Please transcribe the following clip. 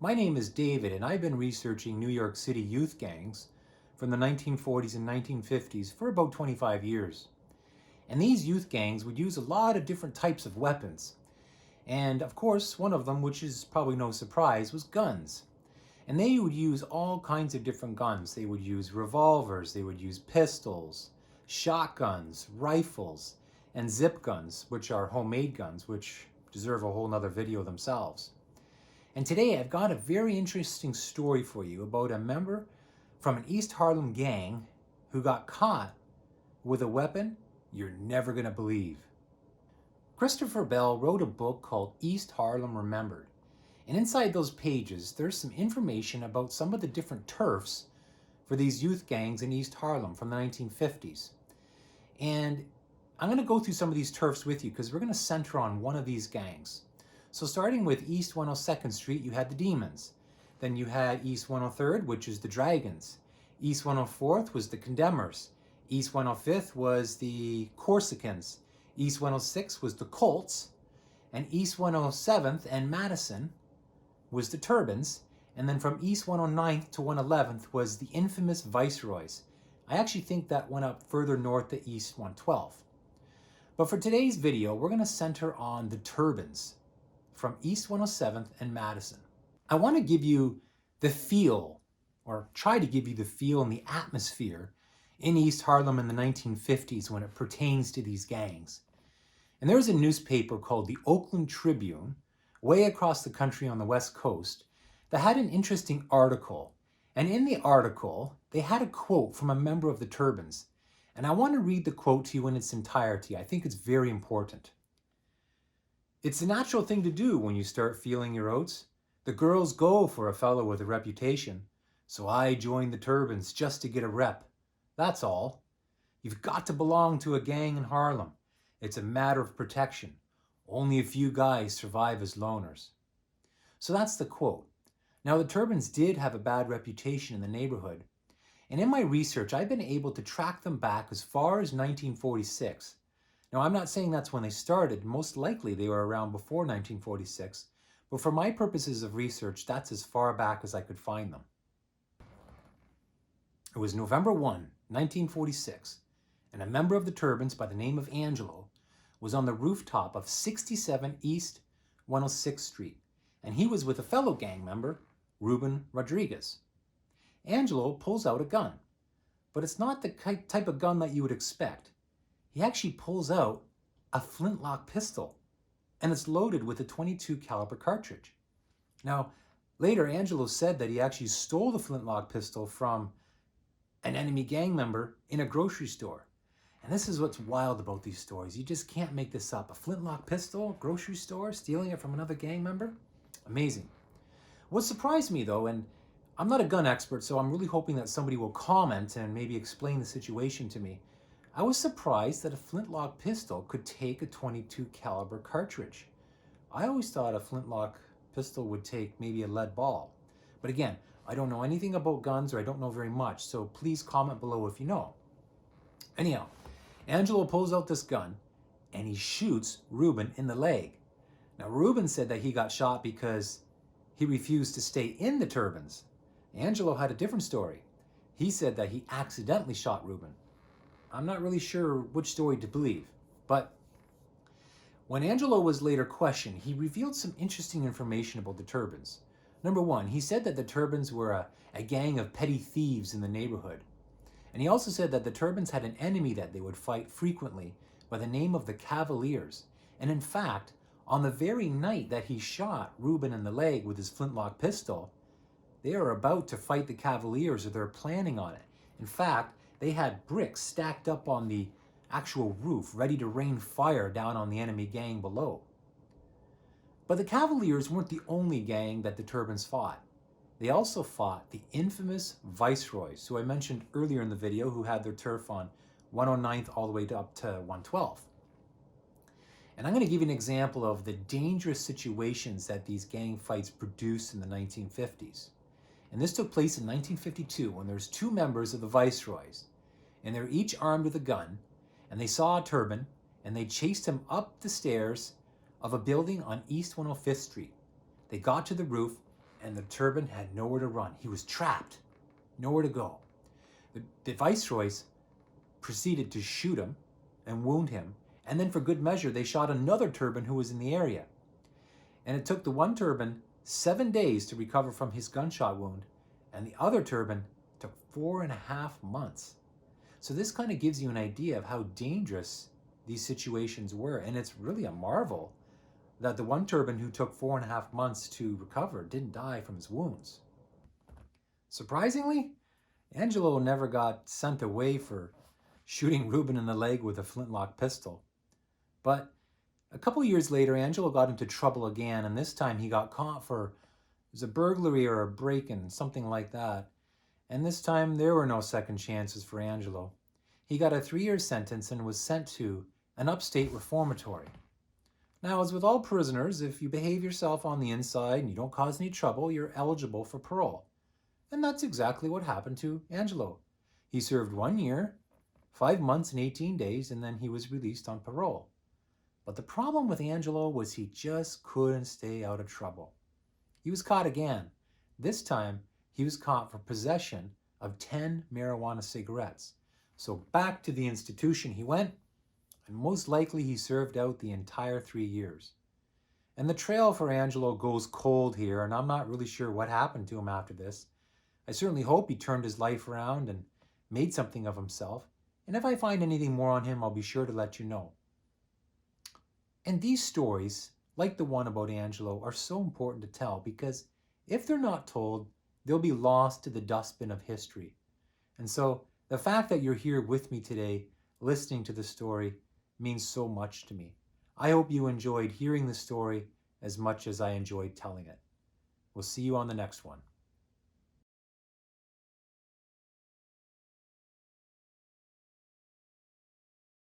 My name is David, and I've been researching New York City youth gangs from the 1940s and 1950s for about 25 years. And these youth gangs would use a lot of different types of weapons. And of course, one of them, which is probably no surprise, was guns. And they would use all kinds of different guns. They would use revolvers, they would use pistols, shotguns, rifles, and zip guns, which are homemade guns, which deserve a whole nother video themselves. And today I've got a very interesting story for you about a member from an East Harlem gang who got caught with a weapon you're never going to believe. Christopher Bell wrote a book called East Harlem Remembered. And inside those pages, there's some information about some of the different turfs for these youth gangs in East Harlem from the 1950s. And I'm going to go through some of these turfs with you because we're going to center on one of these gangs. So starting with East 102nd Street, you had the Demons. Then you had East 103rd, which is the Dragons. East 104th was the Condemners. East 105th was the Corsicans. East 106 was the Colts. And East 107th and Madison was the Turbans. And then from East 109th to 111th was the infamous Viceroys. I actually think that went up further north to East 112. But for today's video, we're going to center on the Turbans from East 107th and Madison. I want to give you the feel, or try to give you the feel and the atmosphere in East Harlem in the 1950s when it pertains to these gangs. And there's a newspaper called the Oakland Tribune, way across the country on the West Coast, that had an interesting article. And in the article, they had a quote from a member of the Turbans. And I want to read the quote to you in its entirety. I think it's very important. It's a natural thing to do when you start feeling your oats. The girls go for a fellow with a reputation. So I joined the Turbans just to get a rep. That's all. You've got to belong to a gang in Harlem. It's a matter of protection. Only a few guys survive as loners. So that's the quote. Now the Turbans did have a bad reputation in the neighborhood. And in my research, I've been able to track them back as far as 1946. Now, I'm not saying that's when they started. Most likely they were around before 1946. But for my purposes of research, that's as far back as I could find them. It was November 1, 1946, and a member of the Turbans by the name of Angelo was on the rooftop of 67 East 106th Street, and he was with a fellow gang member, Ruben Rodriguez. Angelo pulls out a gun, but it's not the type of gun that you would expect. He actually pulls out a flintlock pistol, and it's loaded with a .22 caliber cartridge. Now, later Angelo said that he actually stole the flintlock pistol from an enemy gang member in a grocery store. And this is what's wild about these stories. You just can't make this up. A flintlock pistol, grocery store, stealing it from another gang member? Amazing. What surprised me though, and I'm not a gun expert, so I'm really hoping that somebody will comment and maybe explain the situation to me. I was surprised that a flintlock pistol could take a .22 caliber cartridge. I always thought a flintlock pistol would take maybe a lead ball. But again, I don't know anything about guns, or I don't know very much, so please comment below if you know. Anyhow, Angelo pulls out this gun and he shoots Ruben in the leg. Now Ruben said that he got shot because he refused to stay in the Turbans. Angelo had a different story. He said that he accidentally shot Ruben. I'm not really sure which story to believe, but when Angelo was later questioned, he revealed some interesting information about the Turbans. Number one, he said that the Turbans were a gang of petty thieves in the neighborhood. And he also said that the Turbans had an enemy that they would fight frequently by the name of the Cavaliers. And in fact, on the very night that he shot Ruben in the leg with his flintlock pistol, they are about to fight the Cavaliers, or they're planning on it. In fact, they had bricks stacked up on the actual roof, ready to rain fire down on the enemy gang below. But the Cavaliers weren't the only gang that the Turbans fought. They also fought the infamous Viceroys, who I mentioned earlier in the video, who had their turf on 109th all the way up to 112th. And I'm going to give you an example of the dangerous situations that these gang fights produced in the 1950s. And this took place in 1952 when there's two members of the Viceroys, and they're each armed with a gun, and they saw a Turban, and they chased him up the stairs of a building on East 105th Street. They got to the roof, and the turban had nowhere to run. He was trapped, nowhere to go. The viceroys proceeded to shoot him and wound him, and then for good measure, they shot another turban who was in the area. And it took the one turban 7 days to recover from his gunshot wound, and the other turban took 4.5 months. So this kind of gives you an idea of how dangerous these situations were, and it's really a marvel that the one turban who took 4.5 months to recover didn't die from his wounds. Surprisingly, Angelo never got sent away for shooting Reuben in the leg with a flintlock pistol. But a couple years later, Angelo got into trouble again, and this time he got caught for a burglary or a break-in, something like that. And this time there were no second chances for Angelo. He got a 3-year sentence and was sent to an upstate reformatory. Now, as with all prisoners, if you behave yourself on the inside and you don't cause any trouble, you're eligible for parole. And that's exactly what happened to Angelo. He served 1 year, 5 months and 18 days, and then he was released on parole. But the problem with Angelo was he just couldn't stay out of trouble. He was caught again. This time, he was caught for possession of 10 marijuana cigarettes. So back to the institution he went, and most likely he served out the entire 3 years. And the trail for Angelo goes cold here, and I'm not really sure what happened to him after this. I certainly hope he turned his life around and made something of himself. And if I find anything more on him, I'll be sure to let you know. And these stories, like the one about Angelo, are so important to tell because if they're not told, they'll be lost to the dustbin of history. And so the fact that you're here with me today, listening to the story, means so much to me. I hope you enjoyed hearing the story as much as I enjoyed telling it. We'll see you on the next one.